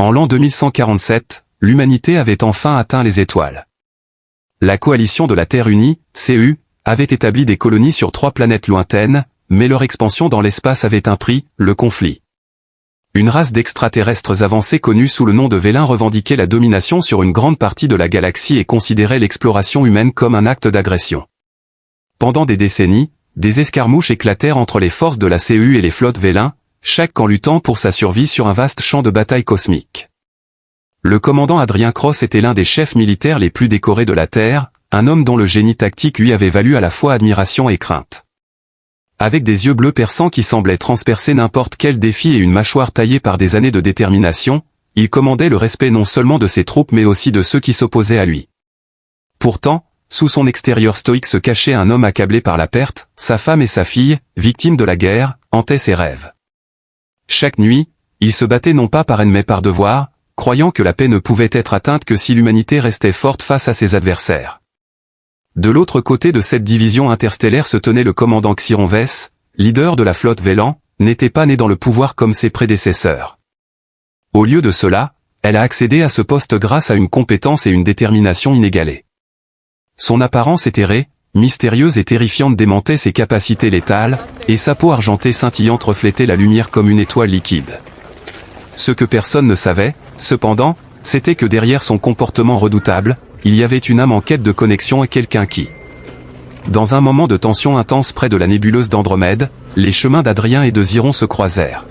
En l'an 2147, l'humanité avait enfin atteint les étoiles. La coalition de la Terre unie, CU, avait établi des colonies sur 3 planètes lointaines, mais leur expansion dans l'espace avait un prix, le conflit. Une race d'extraterrestres avancés connus sous le nom de Vélins revendiquait la domination sur une grande partie de la galaxie et considérait l'exploration humaine comme un acte d'agression. Pendant des décennies, des escarmouches éclatèrent entre les forces de la CU et les flottes Vélins, chaque camp luttant pour sa survie sur un vaste champ de bataille cosmique. Le commandant Adrien Cross était l'un des chefs militaires les plus décorés de la Terre, un homme dont le génie tactique lui avait valu à la fois admiration et crainte. Avec des yeux bleus perçants qui semblaient transpercer n'importe quel défi et une mâchoire taillée par des années de détermination, il commandait le respect non seulement de ses troupes mais aussi de ceux qui s'opposaient à lui. Pourtant, sous son extérieur stoïque se cachait un homme accablé par la perte, sa femme et sa fille, victimes de la guerre, hantaient ses rêves. Chaque nuit, il se battait non pas par haine mais par devoir, croyant que la paix ne pouvait être atteinte que si l'humanité restait forte face à ses adversaires. De l'autre côté de cette division interstellaire se tenait le commandant Xiron Vess, leader de la flotte Vélan, n'était pas né dans le pouvoir comme ses prédécesseurs. Au lieu de cela, elle a accédé à ce poste grâce à une compétence et une détermination inégalées. Son apparence éthérée, mystérieuse et terrifiante démentait ses capacités létales, et sa peau argentée scintillante reflétait la lumière comme une étoile liquide. Ce que personne ne savait, cependant, c'était que derrière son comportement redoutable, il y avait une âme en quête de connexion et quelqu'un qui... Dans un moment de tension intense près de la nébuleuse d'Andromède, les chemins d'Adrien et de Xiron se croisèrent.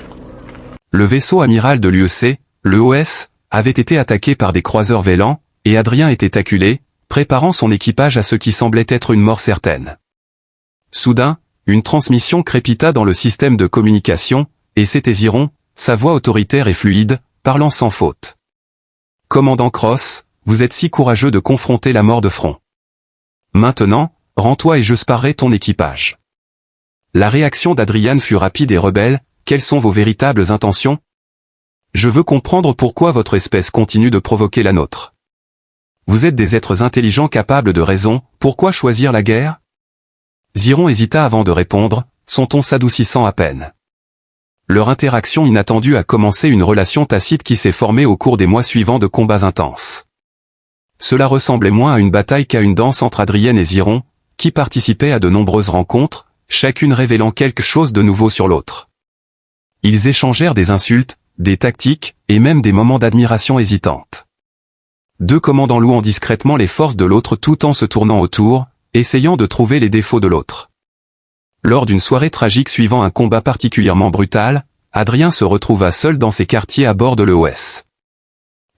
Le vaisseau amiral de l'UEC, le OS, avait été attaqué par des croiseurs Vélans, et Adrien était acculé, préparant son équipage à ce qui semblait être une mort certaine. Soudain, une transmission crépita dans le système de communication, et c'était Xiron, sa voix autoritaire et fluide, parlant sans faute. « Commandant Cross, vous êtes si courageux de confronter la mort de front. Maintenant, rends-toi et je sparerai ton équipage. » La réaction d'Adrien fut rapide et rebelle. « Quelles sont vos véritables intentions ? Je veux comprendre pourquoi votre espèce continue de provoquer la nôtre. Vous êtes des êtres intelligents capables de raison, pourquoi choisir la guerre ?» Xiron hésita avant de répondre, son ton s'adoucissant à peine. Leur interaction inattendue a commencé une relation tacite qui s'est formée au cours des mois suivants de combats intenses. Cela ressemblait moins à une bataille qu'à une danse entre Adrien et Xiron, qui participaient à de nombreuses rencontres, chacune révélant quelque chose de nouveau sur l'autre. Ils échangèrent des insultes, des tactiques, et même des moments d'admiration hésitante. Deux commandants louant discrètement les forces de l'autre tout en se tournant autour, essayant de trouver les défauts de l'autre. Lors d'une soirée tragique suivant un combat particulièrement brutal, Adrien se retrouva seul dans ses quartiers à bord de l'EOS.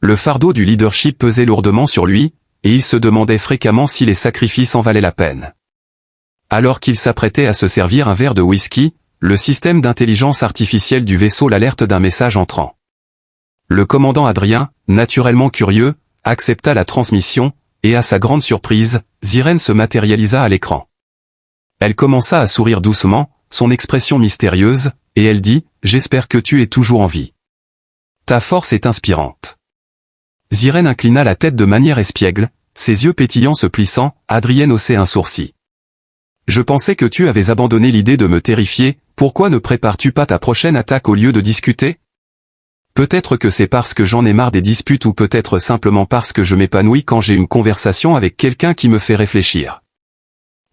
Le fardeau du leadership pesait lourdement sur lui, et il se demandait fréquemment si les sacrifices en valaient la peine. Alors qu'il s'apprêtait à se servir un verre de whisky, le système d'intelligence artificielle du vaisseau l'alerte d'un message entrant. Le commandant Adrien, naturellement curieux, accepta la transmission, et à sa grande surprise, Xiren se matérialisa à l'écran. Elle commença à sourire doucement, son expression mystérieuse, et elle dit « J'espère que tu es toujours en vie. Ta force est inspirante. » Xiren inclina la tête de manière espiègle, ses yeux pétillants se plissant, Adrien haussait un sourcil. « Je pensais que tu avais abandonné l'idée de me terrifier, pourquoi ne prépares-tu pas ta prochaine attaque au lieu de discuter ? Peut-être que c'est parce que j'en ai marre des disputes ou peut-être simplement parce que je m'épanouis quand j'ai une conversation avec quelqu'un qui me fait réfléchir. »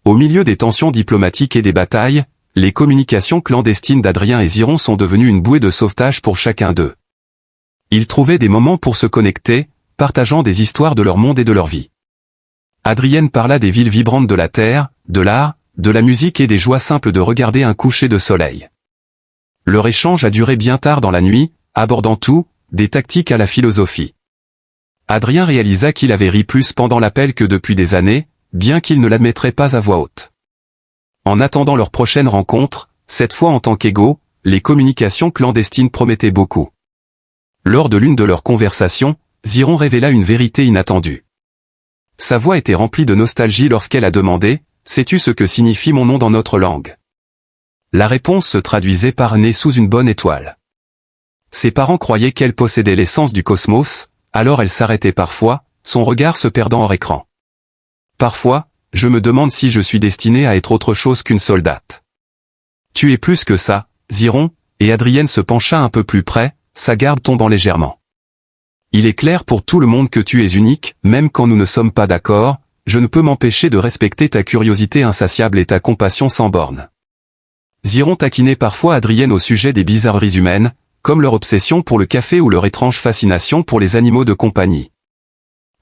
Au milieu des tensions diplomatiques et des batailles, les communications clandestines d'Adrien et Xiron sont devenues une bouée de sauvetage pour chacun d'eux. Ils trouvaient des moments pour se connecter, partageant des histoires de leur monde et de leur vie. Adrien parla des villes vibrantes de la Terre, de l'art, de la musique et des joies simples de regarder un coucher de soleil. Leur échange a duré bien tard dans la nuit, abordant tout, des tactiques à la philosophie. Adrien réalisa qu'il avait ri plus pendant l'appel que depuis des années, bien qu'il ne l'admettrait pas à voix haute. En attendant leur prochaine rencontre, cette fois en tant qu'égaux, les communications clandestines promettaient beaucoup. Lors de l'une de leurs conversations, Xiron révéla une vérité inattendue. Sa voix était remplie de nostalgie lorsqu'elle a demandé « Sais-tu ce que signifie mon nom dans notre langue ?» La réponse se traduisait par « né sous une bonne étoile ». Ses parents croyaient qu'elle possédait l'essence du cosmos, alors elle s'arrêtait parfois, son regard se perdant hors écran. Parfois, je me demande si je suis destiné à être autre chose qu'une soldate. Tu es plus que ça, Xiron, et Adrien se pencha un peu plus près, sa garde tombant légèrement. Il est clair pour tout le monde que tu es unique, même quand nous ne sommes pas d'accord, je ne peux m'empêcher de respecter ta curiosité insatiable et ta compassion sans borne. Ziron taquinait parfois Adrienne au sujet des bizarreries humaines, comme leur obsession pour le café ou leur étrange fascination pour les animaux de compagnie.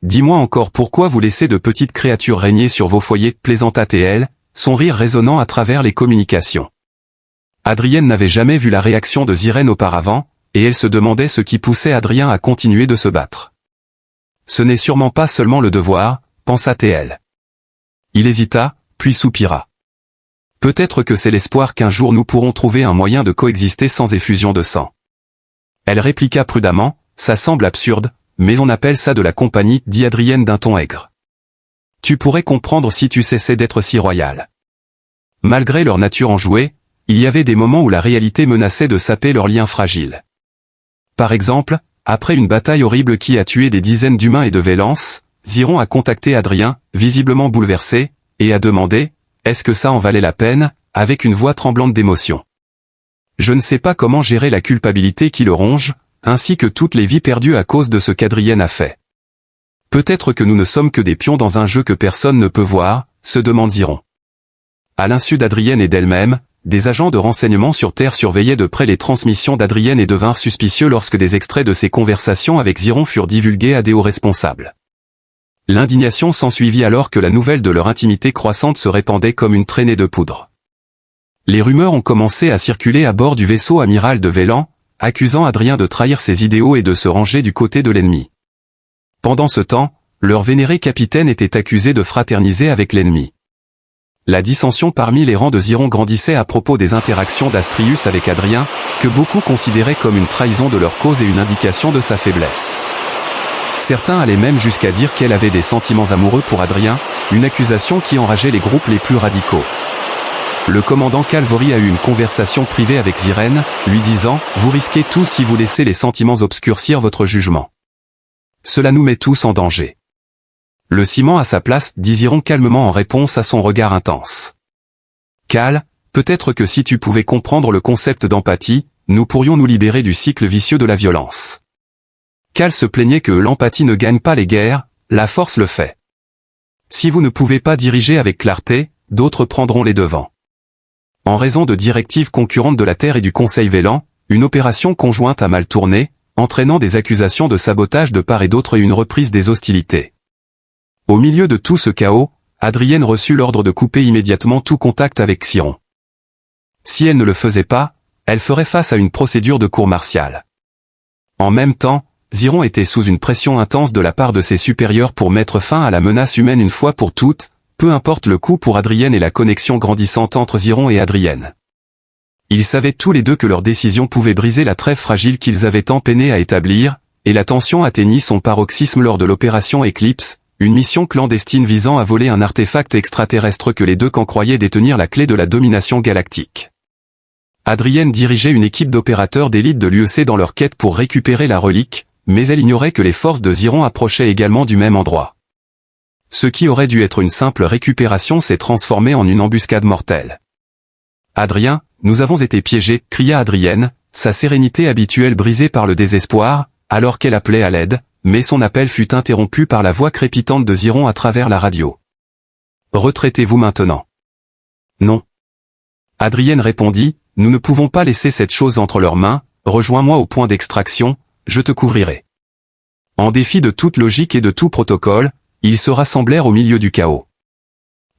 Dis-moi encore pourquoi vous laissez de petites créatures régner sur vos foyers, plaisanta-t-elle, son rire résonnant à travers les communications. Adrienne n'avait jamais vu la réaction de Ziren auparavant, et elle se demandait ce qui poussait Adrien à continuer de se battre. Ce n'est sûrement pas seulement le devoir, pensa-t-elle. Il hésita, puis soupira. Peut-être que c'est l'espoir qu'un jour nous pourrons trouver un moyen de coexister sans effusion de sang. Elle répliqua prudemment, ça semble absurde, mais on appelle ça de la compagnie, dit Adrienne d'un ton aigre. Tu pourrais comprendre si tu cessais d'être si royal. Malgré leur nature enjouée, il y avait des moments où la réalité menaçait de saper leurs liens fragiles. Par exemple, après une bataille horrible qui a tué des dizaines d'humains et de Vélance, Ziron a contacté Adrien, visiblement bouleversé, et a demandé « Est-ce que ça en valait la peine ?» avec une voix tremblante d'émotion. Je ne sais pas comment gérer la culpabilité qui le ronge, ainsi que toutes les vies perdues à cause de ce qu'Adrienne a fait. Peut-être que nous ne sommes que des pions dans un jeu que personne ne peut voir, se demande Ziron. À l'insu d'Adrienne et d'elle-même, des agents de renseignement sur Terre surveillaient de près les transmissions d'Adrienne et devinrent suspicieux lorsque des extraits de ses conversations avec Ziron furent divulgués à des hauts responsables. L'indignation s'ensuivit alors que la nouvelle de leur intimité croissante se répandait comme une traînée de poudre. Les rumeurs ont commencé à circuler à bord du vaisseau amiral de Vélan, accusant Adrien de trahir ses idéaux et de se ranger du côté de l'ennemi. Pendant ce temps, leur vénéré capitaine était accusé de fraterniser avec l'ennemi. La dissension parmi les rangs de Ziron grandissait à propos des interactions d'Astrius avec Adrien, que beaucoup considéraient comme une trahison de leur cause et une indication de sa faiblesse. Certains allaient même jusqu'à dire qu'elle avait des sentiments amoureux pour Adrien, une accusation qui enrageait les groupes les plus radicaux. Le commandant Calvori a eu une conversation privée avec Ziren, lui disant « Vous risquez tout si vous laissez les sentiments obscurcir votre jugement. Cela nous met tous en danger. » Le ciment à sa place, dit Ziron calmement en réponse à son regard intense. Cal, peut-être que si tu pouvais comprendre le concept d'empathie, nous pourrions nous libérer du cycle vicieux de la violence. Cal se plaignait que l'empathie ne gagne pas les guerres, la force le fait. Si vous ne pouvez pas diriger avec clarté, d'autres prendront les devants. En raison de directives concurrentes de la Terre et du Conseil Vélan, une opération conjointe a mal tourné, entraînant des accusations de sabotage de part et d'autre et une reprise des hostilités. Au milieu de tout ce chaos, Adrienne reçut l'ordre de couper immédiatement tout contact avec Ziron. Si elle ne le faisait pas, elle ferait face à une procédure de cour martiale. En même temps, Ziron était sous une pression intense de la part de ses supérieurs pour mettre fin à la menace humaine une fois pour toutes, peu importe le coût pour Adrienne et la connexion grandissante entre Ziron et Adrienne. Ils savaient tous les deux que leur décision pouvait briser la trêve fragile qu'ils avaient tant peiné à établir, et la tension atteignit son paroxysme lors de l'opération Eclipse, une mission clandestine visant à voler un artefact extraterrestre que les deux camps croyaient détenir la clé de la domination galactique. Adrienne dirigeait une équipe d'opérateurs d'élite de l'UEC dans leur quête pour récupérer la relique, mais elle ignorait que les forces de Ziron approchaient également du même endroit. Ce qui aurait dû être une simple récupération s'est transformé en une embuscade mortelle. « Adrien, nous avons été piégés » cria Adrienne, sa sérénité habituelle brisée par le désespoir, alors qu'elle appelait à l'aide, mais son appel fut interrompu par la voix crépitante de Ziron à travers la radio. « Retraitez-vous maintenant. »« Non. » Adrienne répondit, « Nous ne pouvons pas laisser cette chose entre leurs mains, rejoins-moi au point d'extraction, je te couvrirai. » En défi de toute logique et de tout protocole, ils se rassemblèrent au milieu du chaos.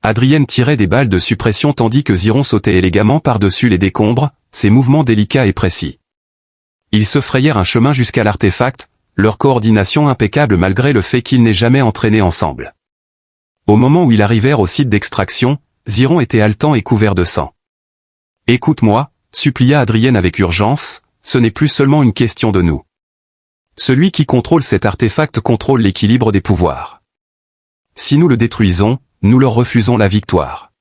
Adrienne tirait des balles de suppression tandis que Ziron sautait élégamment par-dessus les décombres, ses mouvements délicats et précis. Ils se frayèrent un chemin jusqu'à l'artefact, leur coordination impeccable malgré le fait qu'ils n'aient jamais entraîné ensemble. Au moment où ils arrivèrent au site d'extraction, Ziron était haletant et couvert de sang. « Écoute-moi » supplia Adrienne avec urgence, « ce n'est plus seulement une question de nous. Celui qui contrôle cet artefact contrôle l'équilibre des pouvoirs. Si nous le détruisons, nous leur refusons la victoire. »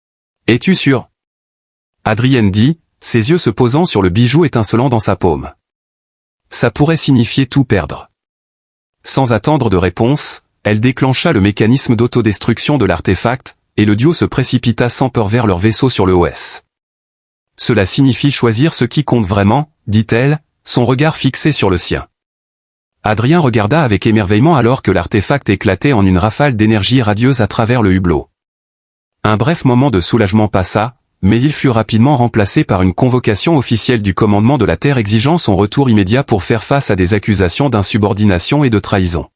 « Es-tu sûr ?» Adrienne dit, ses yeux se posant sur le bijou étincelant dans sa paume. « Ça pourrait signifier tout perdre. » Sans attendre de réponse, elle déclencha le mécanisme d'autodestruction de l'artefact, et le duo se précipita sans peur vers leur vaisseau sur le OS. « Cela signifie choisir ce qui compte vraiment, dit-elle, son regard fixé sur le sien. Adrien regarda avec émerveillement alors que l'artefact éclatait en une rafale d'énergie radieuse à travers le hublot. Un bref moment de soulagement passa, mais il fut rapidement remplacé par une convocation officielle du commandement de la Terre exigeant son retour immédiat pour faire face à des accusations d'insubordination et de trahison.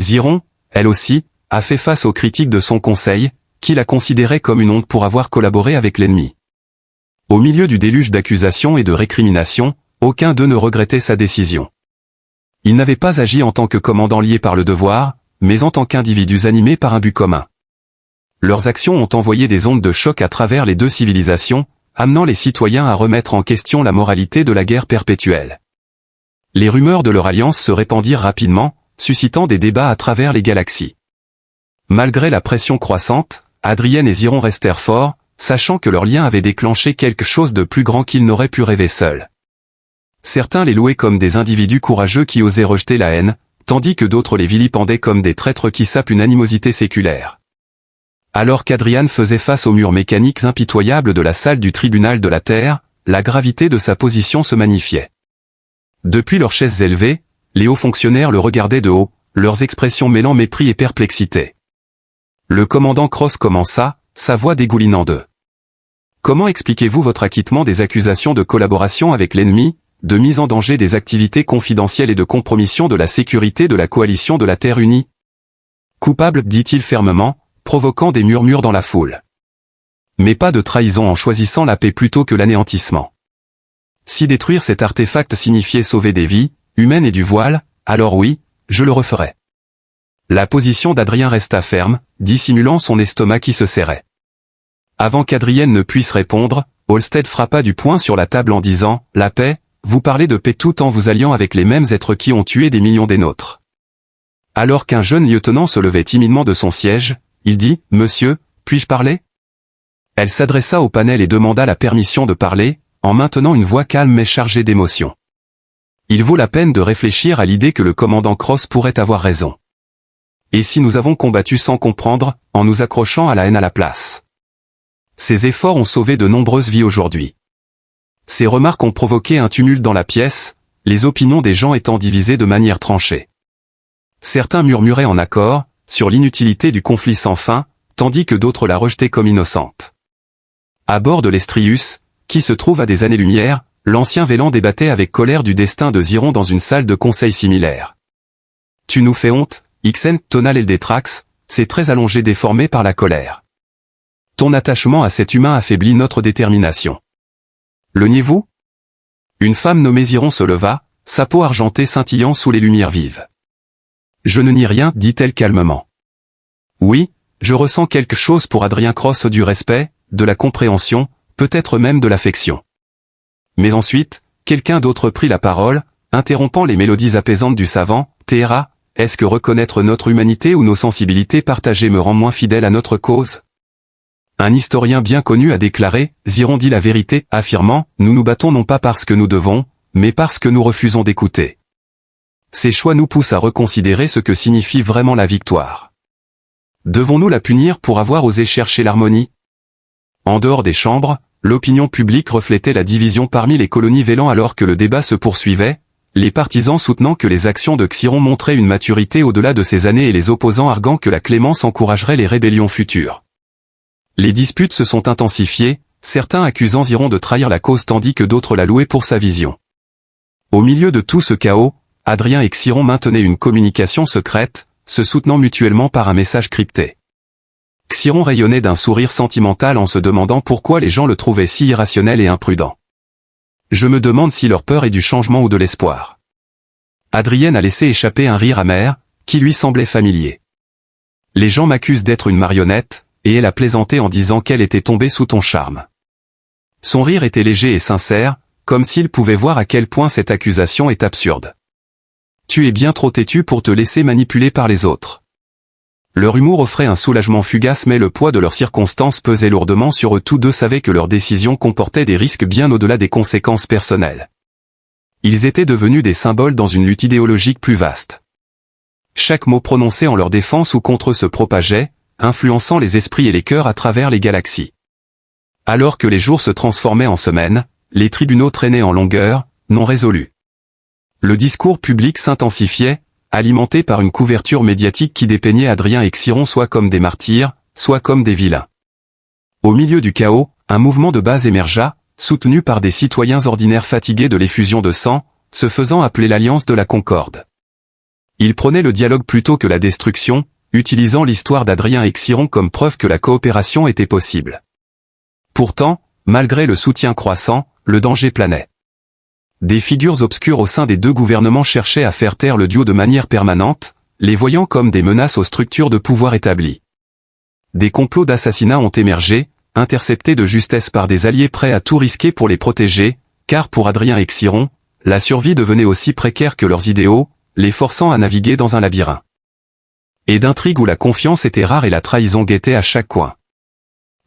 Ziron, elle aussi, a fait face aux critiques de son conseil, qui la considérait comme une honte pour avoir collaboré avec l'ennemi. Au milieu du déluge d'accusations et de récriminations, aucun d'eux ne regrettait sa décision. Ils n'avaient pas agi en tant que commandants liés par le devoir, mais en tant qu'individus animés par un but commun. Leurs actions ont envoyé des ondes de choc à travers les deux civilisations, amenant les citoyens à remettre en question la moralité de la guerre perpétuelle. Les rumeurs de leur alliance se répandirent rapidement, suscitant des débats à travers les galaxies. Malgré la pression croissante, Adrien et Ziron restèrent forts, sachant que leur lien avait déclenché quelque chose de plus grand qu'ils n'auraient pu rêver seuls. Certains les louaient comme des individus courageux qui osaient rejeter la haine, tandis que d'autres les vilipendaient comme des traîtres qui sapent une animosité séculaire. Alors qu'Adrien faisait face aux murs mécaniques impitoyables de la salle du tribunal de la Terre, la gravité de sa position se magnifiait. Depuis leurs chaises élevées, les hauts fonctionnaires le regardaient de haut, leurs expressions mêlant mépris et perplexité. Le commandant Cross commença, sa voix dégoulinant d'eux. Comment expliquez-vous votre acquittement des accusations de collaboration avec l'ennemi, de mise en danger des activités confidentielles et de compromission de la sécurité de la coalition de la Terre unie? Coupable, dit-il fermement, provoquant des murmures dans la foule. Mais pas de trahison en choisissant la paix plutôt que l'anéantissement. Si détruire cet artefact signifiait sauver des vies, humaines et du voile, alors oui, je le referais. La position d'Adrien resta ferme, dissimulant son estomac qui se serrait. Avant qu'Adrien ne puisse répondre, Halstead frappa du poing sur la table en disant « La paix, vous parlez de paix tout en vous alliant avec les mêmes êtres qui ont tué des millions des nôtres. » Alors qu'un jeune lieutenant se levait timidement de son siège, il dit « Monsieur, puis-je parler ?» Elle s'adressa au panel et demanda la permission de parler, en maintenant une voix calme mais chargée d'émotion. Il vaut la peine de réfléchir à l'idée que le commandant Cross pourrait avoir raison. Et si nous avons combattu sans comprendre, en nous accrochant à la haine à la place? Ces efforts ont sauvé de nombreuses vies aujourd'hui. Ces remarques ont provoqué un tumulte dans la pièce, les opinions des gens étant divisées de manière tranchée. Certains murmuraient en accord, sur l'inutilité du conflit sans fin, tandis que d'autres la rejetaient comme innocente. À bord de l'Estrius, qui se trouve à des années-lumière, l'ancien Vélan débattait avec colère du destin de Ziron dans une salle de conseil similaire. « Tu nous fais honte, Ixen, tonna l'Eldetrax, ses traits allongés déformés par la colère. Ton attachement à cet humain affaiblit notre détermination. Le niez-vous ? » Une femme nommée Ziron se leva, sa peau argentée scintillant sous les lumières vives. « Je ne nie rien, dit-elle calmement. Oui, je ressens quelque chose pour Adrien Cross, du respect, de la compréhension, peut-être même de l'affection. Mais ensuite, quelqu'un d'autre prit la parole, interrompant les mélodies apaisantes du savant. Théra, est-ce que reconnaître notre humanité ou nos sensibilités partagées me rend moins fidèle à notre cause? Un historien bien connu a déclaré, Ziron dit la vérité, affirmant, nous nous battons non pas parce que nous devons, mais parce que nous refusons d'écouter. Ces choix nous poussent à reconsidérer ce que signifie vraiment la victoire. Devons-nous la punir pour avoir osé chercher l'harmonie? En dehors des chambres, l'opinion publique reflétait la division parmi les colonies Vélan alors que le débat se poursuivait, les partisans soutenant que les actions de Xiron montraient une maturité au-delà de ces années et les opposants arguant que la clémence encouragerait les rébellions futures. Les disputes se sont intensifiées, certains accusant Ziron de trahir la cause tandis que d'autres la louaient pour sa vision. Au milieu de tout ce chaos, Adrien et Xiron maintenaient une communication secrète, se soutenant mutuellement par un message crypté. Xiron rayonnait d'un sourire sentimental en se demandant pourquoi les gens le trouvaient si irrationnel et imprudent. Je me demande si leur peur est du changement ou de l'espoir. Adrien a laissé échapper un rire amer, qui lui semblait familier. Les gens m'accusent d'être une marionnette, et elle a plaisanté en disant qu'elle était tombée sous ton charme. Son rire était léger et sincère, comme s'il pouvait voir à quel point cette accusation est absurde. Tu es bien trop têtu pour te laisser manipuler par les autres. Leur humour offrait un soulagement fugace mais le poids de leurs circonstances pesait lourdement sur eux. Tous deux savaient que leur décision comportait des risques bien au-delà des conséquences personnelles. Ils étaient devenus des symboles dans une lutte idéologique plus vaste. Chaque mot prononcé en leur défense ou contre eux se propageait, influençant les esprits et les cœurs à travers les galaxies. Alors que les jours se transformaient en semaines, les tribunaux traînaient en longueur, non résolus. Le discours public s'intensifiait, alimenté par une couverture médiatique qui dépeignait Adrien et Xiron soit comme des martyrs, soit comme des vilains. Au milieu du chaos, un mouvement de base émergea, soutenu par des citoyens ordinaires fatigués de l'effusion de sang, se faisant appeler l'Alliance de la Concorde. Ils prônaient le dialogue plutôt que la destruction, utilisant l'histoire d'Adrien et Xiron comme preuve que la coopération était possible. Pourtant, malgré le soutien croissant, le danger planait. Des figures obscures au sein des deux gouvernements cherchaient à faire taire le duo de manière permanente, les voyant comme des menaces aux structures de pouvoir établies. Des complots d'assassinat ont émergé, interceptés de justesse par des alliés prêts à tout risquer pour les protéger, car pour Adrien et Xiron, la survie devenait aussi précaire que leurs idéaux, les forçant à naviguer dans un labyrinthe. Et d'intrigues où la confiance était rare et la trahison guettait à chaque coin.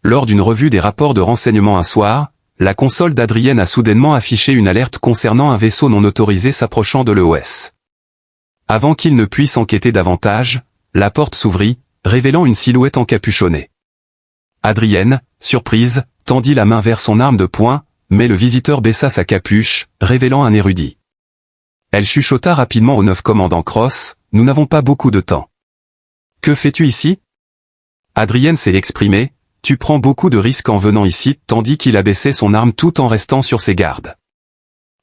Lors d'une revue des rapports de renseignement un soir, la console d'Adrienne a soudainement affiché une alerte concernant un vaisseau non autorisé s'approchant de l'EOS. Avant qu'il ne puisse enquêter davantage, la porte s'ouvrit, révélant une silhouette encapuchonnée. Adrienne, surprise, tendit la main vers son arme de poing, mais le visiteur baissa sa capuche, révélant un érudit. Elle chuchota rapidement au neuf commandant Cross, « Nous n'avons pas beaucoup de temps. »« Que fais-tu ici ?» Adrienne s'est exprimée, « Tu prends beaucoup de risques en venant ici », tandis qu'il abaissait son arme tout en restant sur ses gardes.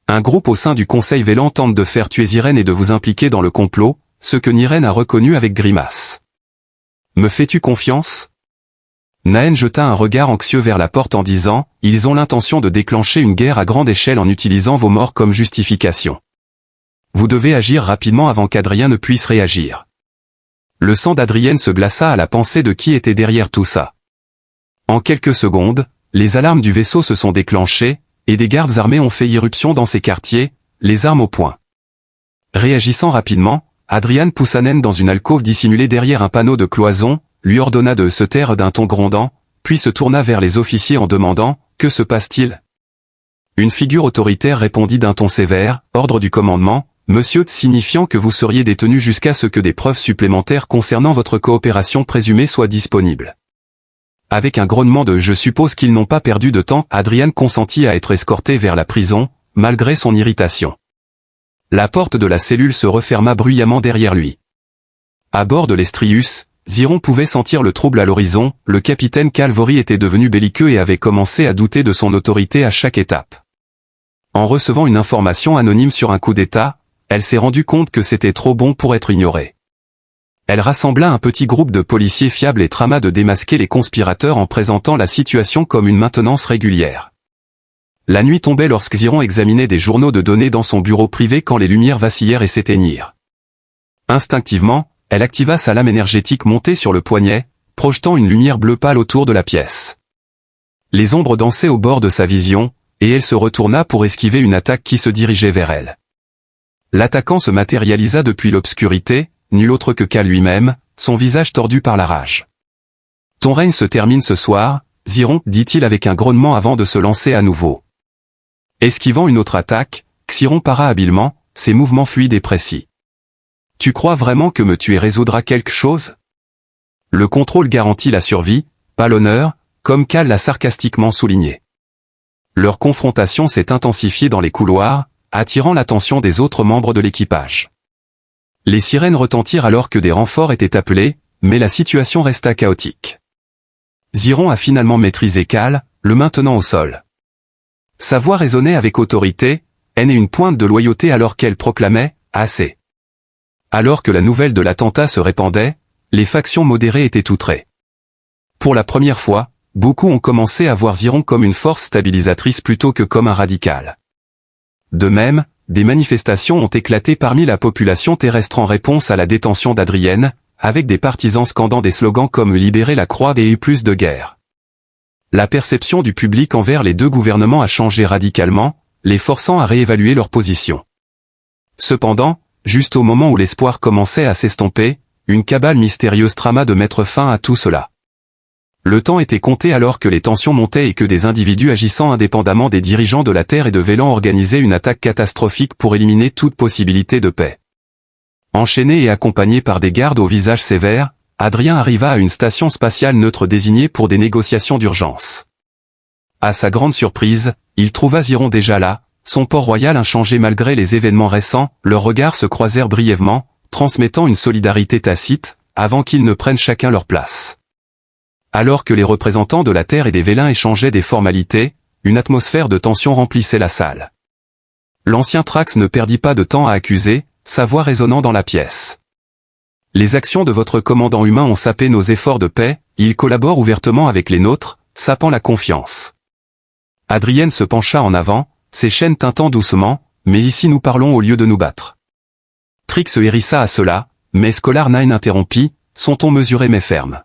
Un groupe au sein du Conseil Vélan tente de faire tuer Irène et de vous impliquer dans le complot, ce que Nirène a reconnu avec grimace. « Me fais-tu confiance ?» Naen jeta un regard anxieux vers la porte en disant, « Ils ont l'intention de déclencher une guerre à grande échelle en utilisant vos morts comme justification. Vous devez agir rapidement avant qu'Adrien ne puisse réagir. » Le sang d'Adrienne se glaça à la pensée de qui était derrière tout ça. En quelques secondes, les alarmes du vaisseau se sont déclenchées, et des gardes armés ont fait irruption dans ces quartiers, les armes au poing. Réagissant rapidement, Adrian poussa Naen dans une alcôve dissimulée derrière un panneau de cloison, lui ordonna de se taire d'un ton grondant, puis se tourna vers les officiers en demandant « Que se passe-t-il » Une figure autoritaire répondit d'un ton sévère, « Ordre du commandement, monsieur », signifiant que vous seriez détenu jusqu'à ce que des preuves supplémentaires concernant votre coopération présumée soient disponibles. Avec un grognement de « Je suppose qu'ils n'ont pas perdu de temps », Adrian consentit à être escorté vers la prison, malgré son irritation. La porte de la cellule se referma bruyamment derrière lui. À bord de l'Estrius, Xiron pouvait sentir le trouble à l'horizon, le capitaine Calvori était devenu belliqueux et avait commencé à douter de son autorité à chaque étape. En recevant une information anonyme sur un coup d'État, elle s'est rendue compte que c'était trop bon pour être ignoré. Elle rassembla un petit groupe de policiers fiables et trama de démasquer les conspirateurs en présentant la situation comme une maintenance régulière. La nuit tombait lorsque Xiron examinait des journaux de données dans son bureau privé quand les lumières vacillèrent et s'éteignirent. Instinctivement, elle activa sa lame énergétique montée sur le poignet, projetant une lumière bleu pâle autour de la pièce. Les ombres dansaient au bord de sa vision, et elle se retourna pour esquiver une attaque qui se dirigeait vers elle. L'attaquant se matérialisa depuis l'obscurité, nul autre que Cal lui-même, son visage tordu par la rage. « Ton règne se termine ce soir, Xiron, » dit-il avec un grognement avant de se lancer à nouveau. Esquivant une autre attaque, Xiron para habilement, ses mouvements fluides et précis. « Tu crois vraiment que me tuer résoudra quelque chose ? Le contrôle garantit la survie, pas l'honneur, comme Cal l'a sarcastiquement souligné. » Leur confrontation s'est intensifiée dans les couloirs, attirant l'attention des autres membres de l'équipage. Les sirènes retentirent alors que des renforts étaient appelés, mais la situation resta chaotique. Xiron a finalement maîtrisé Cal, le maintenant au sol. Sa voix résonnait avec autorité, haine et une pointe de loyauté alors qu'elle proclamait « Assez ». Alors que la nouvelle de l'attentat se répandait, les factions modérées étaient outrées. Pour la première fois, beaucoup ont commencé à voir Xiron comme une force stabilisatrice plutôt que comme un radical. De même, des manifestations ont éclaté parmi la population terrestre en réponse à la détention d'Adrienne, avec des partisans scandant des slogans comme « Libérer la Croix » et « Plus de guerre ». La perception du public envers les deux gouvernements a changé radicalement, les forçant à réévaluer leur position. Cependant, juste au moment où l'espoir commençait à s'estomper, une cabale mystérieuse trama de mettre fin à tout cela. Le temps était compté alors que les tensions montaient et que des individus agissant indépendamment des dirigeants de la Terre et de Vélan organisaient une attaque catastrophique pour éliminer toute possibilité de paix. Enchaîné et accompagné par des gardes au visage sévère, Adrien arriva à une station spatiale neutre désignée pour des négociations d'urgence. À sa grande surprise, il trouva Xiron déjà là, son port royal inchangé malgré les événements récents, leurs regards se croisèrent brièvement, transmettant une solidarité tacite, avant qu'ils ne prennent chacun leur place. Alors que les représentants de la Terre et des Vélins échangeaient des formalités, une atmosphère de tension remplissait la salle. L'ancien Thrax ne perdit pas de temps à accuser, sa voix résonnant dans la pièce. Les actions de votre commandant humain ont sapé nos efforts de paix, il collabore ouvertement avec les nôtres, sapant la confiance. Adrienne se pencha en avant, ses chaînes tintant doucement, mais ici nous parlons au lieu de nous battre. Trix se hérissa à cela, mais Scholar 9 interrompit, son ton mesuré mais ferme.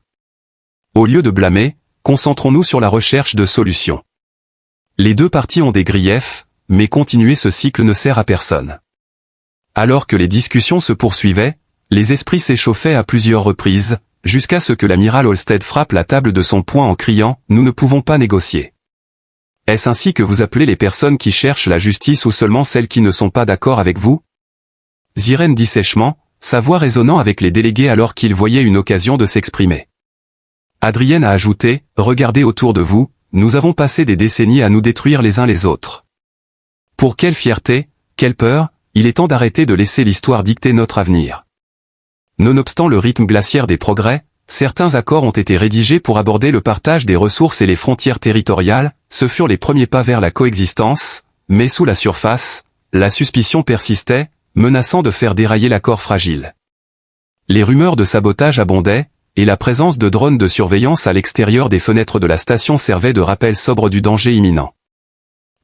Au lieu de blâmer, concentrons-nous sur la recherche de solutions. Les deux parties ont des griefs, mais continuer ce cycle ne sert à personne. Alors que les discussions se poursuivaient, les esprits s'échauffaient à plusieurs reprises, jusqu'à ce que l'amiral Holstead frappe la table de son poing en criant « Nous ne pouvons pas négocier ». Est-ce ainsi que vous appelez les personnes qui cherchent la justice ou seulement celles qui ne sont pas d'accord avec vous? Ziren dit sèchement, sa voix résonnant avec les délégués alors qu'ils voyaient une occasion de s'exprimer. Adrienne a ajouté « Regardez autour de vous, nous avons passé des décennies à nous détruire les uns les autres. Pour quelle fierté, quelle peur, il est temps d'arrêter de laisser l'histoire dicter notre avenir. » Nonobstant le rythme glaciaire des progrès, certains accords ont été rédigés pour aborder le partage des ressources et les frontières territoriales, ce furent les premiers pas vers la coexistence, mais sous la surface, la suspicion persistait, menaçant de faire dérailler l'accord fragile. Les rumeurs de sabotage abondaient, et la présence de drones de surveillance à l'extérieur des fenêtres de la station servait de rappel sobre du danger imminent.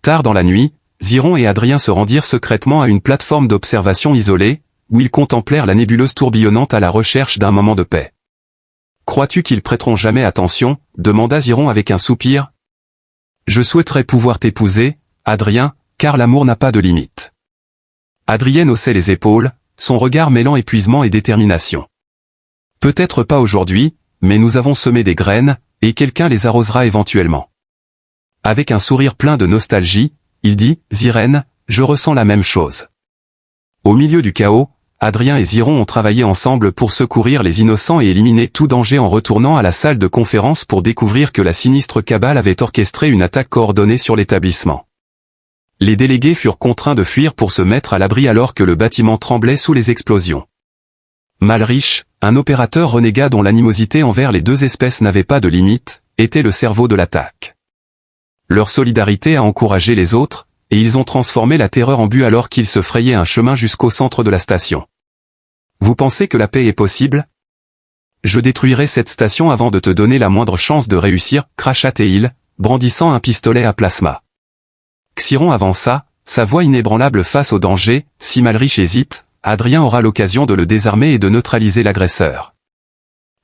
Tard dans la nuit, Ziron et Adrien se rendirent secrètement à une plateforme d'observation isolée, où ils contemplèrent la nébuleuse tourbillonnante à la recherche d'un moment de paix. « Crois-tu qu'ils prêteront jamais attention ?» demanda Ziron avec un soupir. « Je souhaiterais pouvoir t'épouser, Adrien, car l'amour n'a pas de limite. » Adrienne haussait les épaules, son regard mêlant épuisement et détermination. « Peut-être pas aujourd'hui, mais nous avons semé des graines, et quelqu'un les arrosera éventuellement. » Avec un sourire plein de nostalgie, il dit « Ziren, je ressens la même chose. » Au milieu du chaos, Adrien et Ziron ont travaillé ensemble pour secourir les innocents et éliminer tout danger en retournant à la salle de conférence pour découvrir que la sinistre cabale avait orchestré une attaque coordonnée sur l'établissement. Les délégués furent contraints de fuir pour se mettre à l'abri alors que le bâtiment tremblait sous les explosions. Malrich, un opérateur renégat dont l'animosité envers les deux espèces n'avait pas de limite, était le cerveau de l'attaque. Leur solidarité a encouragé les autres, et ils ont transformé la terreur en but alors qu'ils se frayaient un chemin jusqu'au centre de la station. Vous pensez que la paix est possible? Je détruirai cette station avant de te donner la moindre chance de réussir, cracha Teil, brandissant un pistolet à plasma. Xiron avança, sa voix inébranlable face au danger, si Malrich hésite, Adrien aura l'occasion de le désarmer et de neutraliser l'agresseur.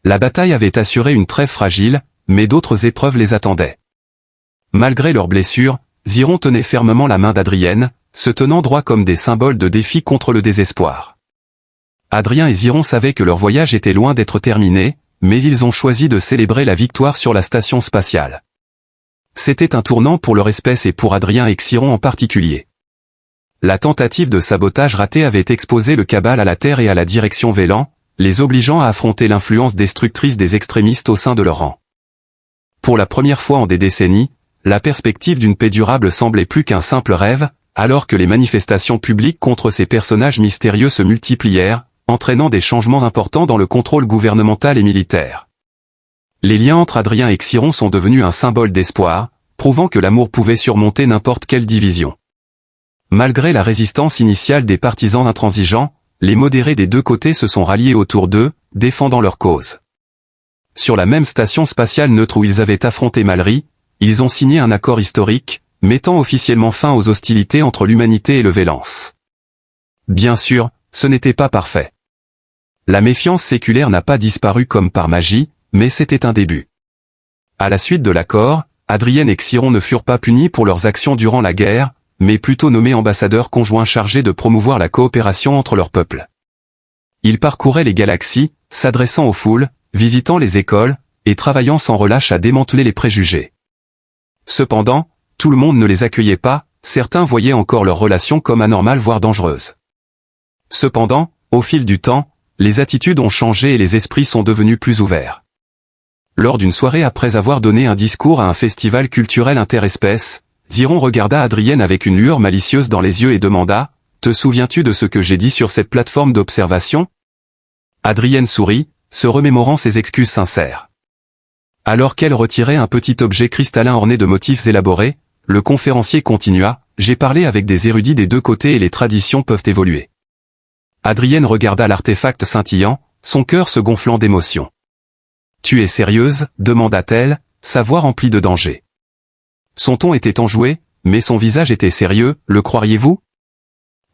La bataille avait assuré une trêve fragile, mais d'autres épreuves les attendaient. Malgré leurs blessures, Ziron tenait fermement la main d'Adrienne, se tenant droit comme des symboles de défi contre le désespoir. Adrien et Ziron savaient que leur voyage était loin d'être terminé, mais ils ont choisi de célébrer la victoire sur la station spatiale. C'était un tournant pour leur espèce et pour Adrien et Xiron en particulier. La tentative de sabotage ratée avait exposé le cabal à la Terre et à la direction Vélan, les obligeant à affronter l'influence destructrice des extrémistes au sein de leur rang. Pour la première fois en des décennies, la perspective d'une paix durable semblait plus qu'un simple rêve, alors que les manifestations publiques contre ces personnages mystérieux se multiplièrent, entraînant des changements importants dans le contrôle gouvernemental et militaire. Les liens entre Adrien et Xiron sont devenus un symbole d'espoir, prouvant que l'amour pouvait surmonter n'importe quelle division. Malgré la résistance initiale des partisans intransigeants, les modérés des deux côtés se sont ralliés autour d'eux, défendant leur cause. Sur la même station spatiale neutre où ils avaient affronté Malry, ils ont signé un accord historique, mettant officiellement fin aux hostilités entre l'humanité et le Vélance. Bien sûr, ce n'était pas parfait. La méfiance séculaire n'a pas disparu comme par magie, mais c'était un début. À la suite de l'accord, Adrienne et Xiron ne furent pas punis pour leurs actions durant la guerre, mais plutôt nommés ambassadeurs conjoints chargés de promouvoir la coopération entre leurs peuples. Ils parcouraient les galaxies, s'adressant aux foules, visitant les écoles, et travaillant sans relâche à démanteler les préjugés. Cependant, tout le monde ne les accueillait pas, certains voyaient encore leurs relations comme anormales voire dangereuses. Cependant, au fil du temps, les attitudes ont changé et les esprits sont devenus plus ouverts. Lors d'une soirée après avoir donné un discours à un festival culturel interespèce, Ziron regarda Adrienne avec une lueur malicieuse dans les yeux et demanda « Te souviens-tu de ce que j'ai dit sur cette plateforme d'observation » Adrienne sourit, se remémorant ses excuses sincères. Alors qu'elle retirait un petit objet cristallin orné de motifs élaborés, le conférencier continua « J'ai parlé avec des érudits des deux côtés et les traditions peuvent évoluer. » Adrienne regarda l'artefact scintillant, son cœur se gonflant d'émotion. « Tu es sérieuse ?» demanda-t-elle, sa voix remplie de danger. Son ton était enjoué, mais son visage était sérieux, le croiriez-vous?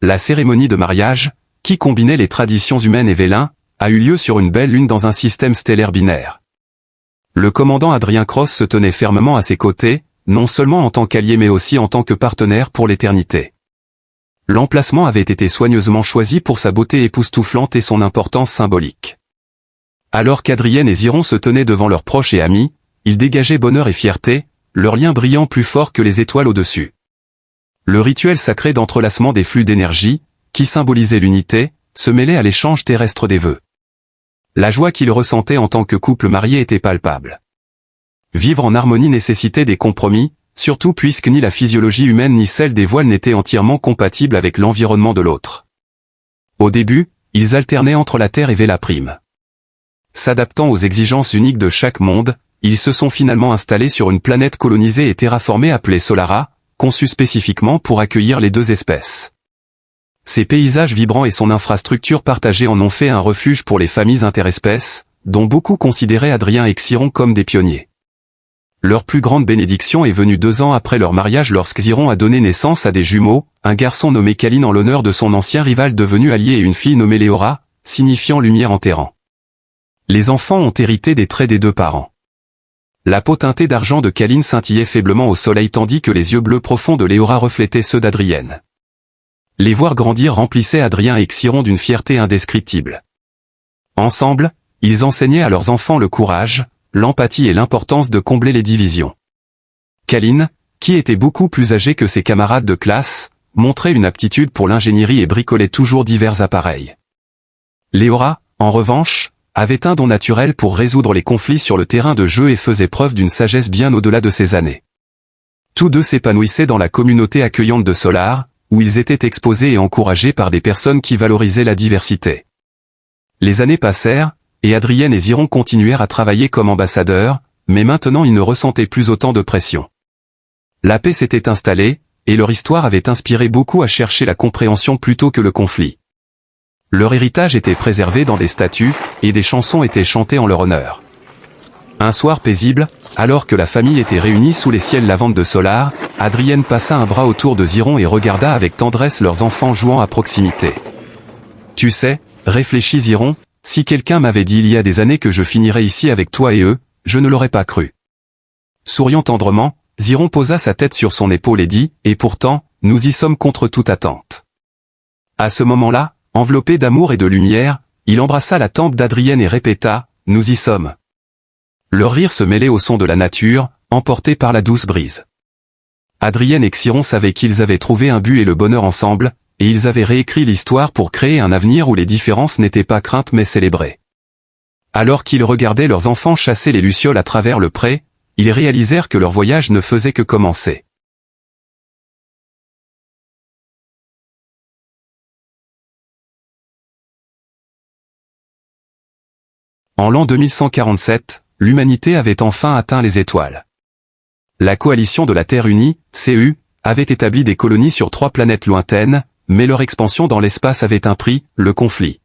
La cérémonie de mariage, qui combinait les traditions humaines et vélin, a eu lieu sur une belle lune dans un système stellaire binaire. Le commandant Adrien Cross se tenait fermement à ses côtés, non seulement en tant qu'allié mais aussi en tant que partenaire pour l'éternité. L'emplacement avait été soigneusement choisi pour sa beauté époustouflante et son importance symbolique. Alors qu'Adrienne et Ziron se tenaient devant leurs proches et amis, ils dégageaient bonheur et fierté, leur lien brillant plus fort que les étoiles au-dessus. Le rituel sacré d'entrelacement des flux d'énergie, qui symbolisait l'unité, se mêlait à l'échange terrestre des vœux. La joie qu'ils ressentaient en tant que couple marié était palpable. Vivre en harmonie nécessitait des compromis, surtout puisque ni la physiologie humaine ni celle des voiles n'étaient entièrement compatibles avec l'environnement de l'autre. Au début, ils alternaient entre la Terre et Vela Prime. S'adaptant aux exigences uniques de chaque monde, ils se sont finalement installés sur une planète colonisée et terraformée appelée Solara, conçue spécifiquement pour accueillir les deux espèces. Ses paysages vibrants et son infrastructure partagée en ont fait un refuge pour les familles interespèces, dont beaucoup considéraient Adrien et Xiron comme des pionniers. Leur plus grande bénédiction est venue 2 ans après leur mariage lorsque Xiron a donné naissance à des jumeaux, un garçon nommé Kaline en l'honneur de son ancien rival devenu allié et une fille nommée Léora, signifiant lumière en terran. Les enfants ont hérité des traits des 2 parents. La peau teintée d'argent de Kaline scintillait faiblement au soleil tandis que les yeux bleus profonds de Léora reflétaient ceux d'Adrienne. Les voir grandir remplissait Adrien et Xiron d'une fierté indescriptible. Ensemble, ils enseignaient à leurs enfants le courage, l'empathie et l'importance de combler les divisions. Kaline, qui était beaucoup plus âgée que ses camarades de classe, montrait une aptitude pour l'ingénierie et bricolait toujours divers appareils. Léora, en revanche, avait un don naturel pour résoudre les conflits sur le terrain de jeu et faisait preuve d'une sagesse bien au-delà de ses années. Tous deux s'épanouissaient dans la communauté accueillante de Solar, où ils étaient exposés et encouragés par des personnes qui valorisaient la diversité. Les années passèrent, et Adrienne et Ziron continuèrent à travailler comme ambassadeurs, mais maintenant ils ne ressentaient plus autant de pression. La paix s'était installée, et leur histoire avait inspiré beaucoup à chercher la compréhension plutôt que le conflit. Leur héritage était préservé dans des statues, et des chansons étaient chantées en leur honneur. Un soir paisible, alors que la famille était réunie sous les ciels lavandes de Solar, Adrienne passa un bras autour de Ziron et regarda avec tendresse leurs enfants jouant à proximité. « Tu sais, réfléchit Ziron, si quelqu'un m'avait dit il y a des années que je finirais ici avec toi et eux, je ne l'aurais pas cru. » Souriant tendrement, Ziron posa sa tête sur son épaule et dit « Et pourtant, nous y sommes contre toute attente. » À ce moment-là, enveloppé d'amour et de lumière, il embrassa la tempe d'Adrienne et répéta « Nous y sommes. » Leur rire se mêlait au son de la nature, emporté par la douce brise. Adrienne et Xiron savaient qu'ils avaient trouvé un but et le bonheur ensemble, et ils avaient réécrit l'histoire pour créer un avenir où les différences n'étaient pas craintes mais célébrées. Alors qu'ils regardaient leurs enfants chasser les lucioles à travers le pré, ils réalisèrent que leur voyage ne faisait que commencer. En l'an 2147, l'humanité avait enfin atteint les étoiles. La coalition de la Terre unie, CU, avait établi des colonies sur 3 planètes lointaines, mais leur expansion dans l'espace avait un prix, le conflit.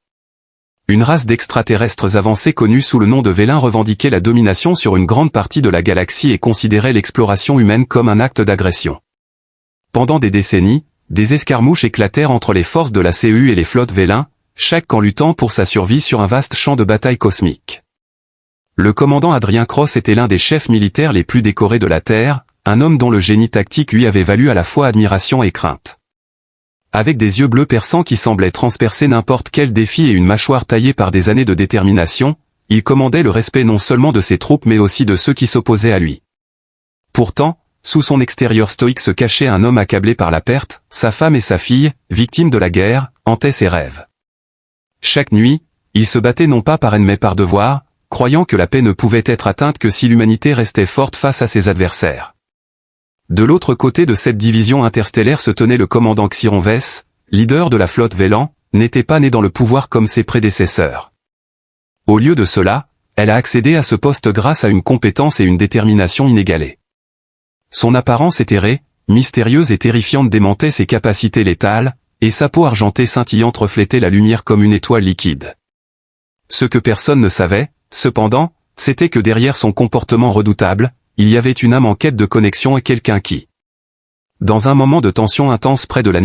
Une race d'extraterrestres avancés connus sous le nom de Vélin revendiquait la domination sur une grande partie de la galaxie et considérait l'exploration humaine comme un acte d'agression. Pendant des décennies, des escarmouches éclatèrent entre les forces de la CU et les flottes Vélin, chaque camp luttant pour sa survie sur un vaste champ de bataille cosmique. Le commandant Adrien Cross était l'un des chefs militaires les plus décorés de la Terre, un homme dont le génie tactique lui avait valu à la fois admiration et crainte. Avec des yeux bleus perçants qui semblaient transpercer n'importe quel défi et une mâchoire taillée par des années de détermination, il commandait le respect non seulement de ses troupes mais aussi de ceux qui s'opposaient à lui. Pourtant, sous son extérieur stoïque se cachait un homme accablé par la perte, sa femme et sa fille, victimes de la guerre, hantaient ses rêves. Chaque nuit, il se battait non pas par haine mais par devoir, croyant que la paix ne pouvait être atteinte que si l'humanité restait forte face à ses adversaires. De l'autre côté de cette division interstellaire se tenait le commandant Xiron Vess, leader de la flotte Vélan, n'était pas né dans le pouvoir comme ses prédécesseurs. Au lieu de cela, elle a accédé à ce poste grâce à une compétence et une détermination inégalées. Son apparence éthérée, mystérieuse et terrifiante démentait ses capacités létales, et sa peau argentée scintillante reflétait la lumière comme une étoile liquide. Ce que personne ne savait, cependant, c'était que derrière son comportement redoutable, il y avait une âme en quête de connexion et quelqu'un qui, dans un moment de tension intense près de la